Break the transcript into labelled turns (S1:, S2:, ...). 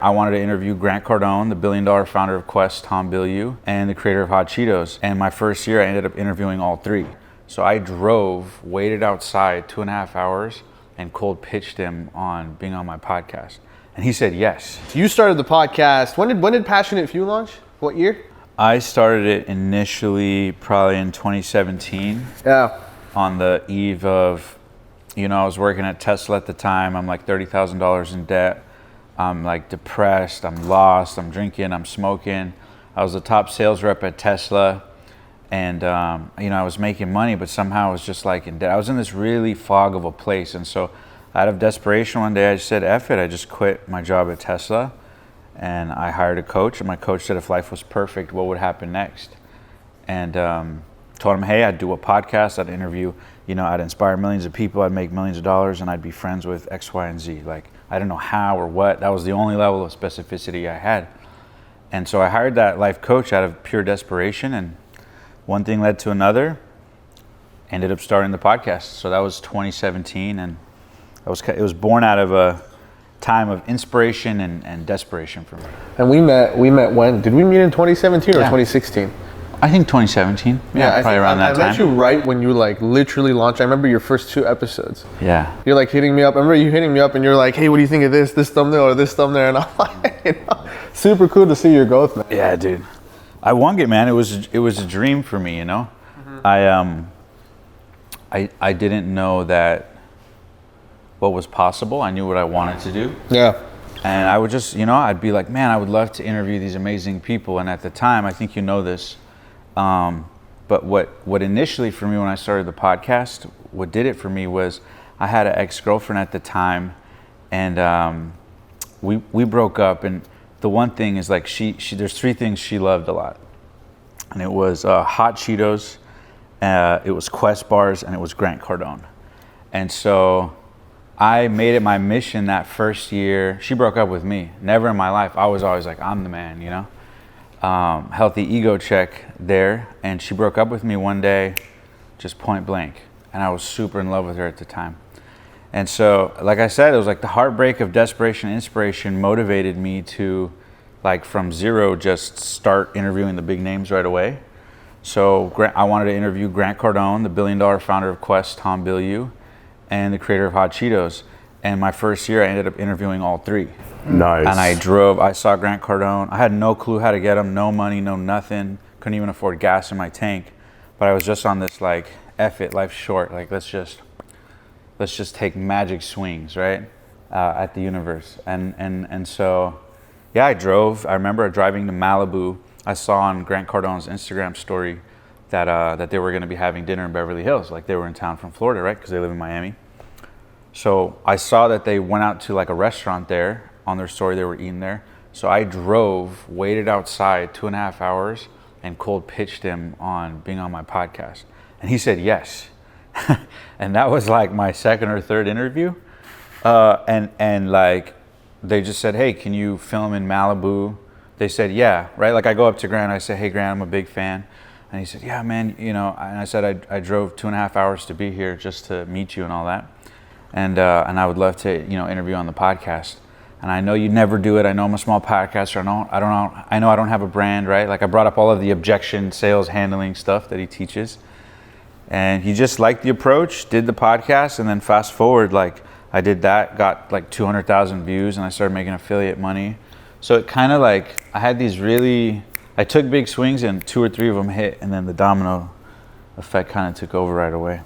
S1: I wanted to interview Grant Cardone, the billion-dollar founder of Quest, Tom Bilyeu, and the creator of Hot Cheetos. And my first year, I ended up interviewing all three. So I drove, waited outside 2.5 hours, and cold pitched him on being on my podcast. And he said yes.
S2: You started the podcast. When did Passionate Few launch? What year?
S1: I started it initially probably in 2017.
S2: Yeah.
S1: On the eve of, I was working at Tesla at the time. I'm like $30,000 in debt. I'm like depressed, I'm lost, I'm drinking, I'm smoking. I was the top sales rep at Tesla, and I was making money, but somehow I was just like in debt. I was in this really fog of a place, and so out of desperation one day I just said, F it, I just quit my job at Tesla, and I hired a coach, and my coach said if life was perfect, what would happen next? And told him, hey, I'd do a podcast, I'd interview, I'd inspire millions of people, I'd make millions of dollars, and I'd be friends with X, Y, and Z. Like, I didn't know how or what. That was the only level of specificity I had. And so I hired that life coach out of pure desperation, and one thing led to another. Ended up starting the podcast. So that was 2017, and it was born out of a time of inspiration and desperation for me.
S2: And we met when? Did we meet in 2017 or 2016?
S1: I think 2017. Yeah, probably around that time.
S2: I met you right when you like literally launched. I remember your first 2 episodes.
S1: Yeah.
S2: You're like hitting me up. I remember you hitting me up and you're like, hey, what do you think of this thumbnail or this thumbnail? And I'm like, super cool to see your growth, man.
S1: Yeah, dude. I won it, man. It was a dream for me, Mm-hmm. I didn't know that what was possible. I knew what I wanted to do.
S2: Yeah.
S1: And I would just, I'd be like, man, I would love to interview these amazing people. And at the time, I think this, but what initially for me when I started the podcast, what did it for me was I had an ex-girlfriend at the time, and we broke up. And the one thing is like she there's 3 things she loved a lot, and it was hot Cheetos, it was Quest bars, and it was Grant Cardone. And so I made it my mission that first year. She broke up with me. Never in my life. I was always like, I'm the man, healthy ego check there. And she broke up with me one day, just point blank. And I was super in love with her at the time. And so, like I said, it was like the heartbreak of desperation and inspiration motivated me to, like from zero, just start interviewing the big names right away. So I wanted to interview Grant Cardone, the billion-dollar founder of Quest, Tom Bilyeu, and the creator of Hot Cheetos. And my first year, I ended up interviewing all 3.
S3: Nice.
S1: And I saw Grant Cardone. I had no clue how to get him, no money, no nothing. Couldn't even afford gas in my tank. But I was just on this like, F it, life's short. Like, let's just take magic swings, right? At the universe. And so, yeah, I drove. I remember driving to Malibu. I saw on Grant Cardone's Instagram story that they were going to be having dinner in Beverly Hills. Like, they were in town from Florida, right? Because they live in Miami. So I saw that they went out to like a restaurant there. On their story, they were eating there. So I drove, waited outside 2.5 hours, and cold pitched him on being on my podcast. And he said yes. And that was like my second or third interview. And like, they just said, hey, can you film in Malibu? They said, yeah, right? Like, I go up to Grant, I say, hey, Grant, I'm a big fan. And he said, yeah, man, and I said, I drove 2.5 hours to be here just to meet you and all that. And I would love to, interview on the podcast. And I know you never do it. I know I'm a small podcaster. I know I don't have a brand, right? Like, I brought up all of the objection, sales, handling stuff that he teaches. And he just liked the approach, did the podcast, and then fast forward, like, I did that, got like 200,000 views, and I started making affiliate money. So it kind of like, I took big swings and 2 or 3 of them hit, and then the domino effect kind of took over right away.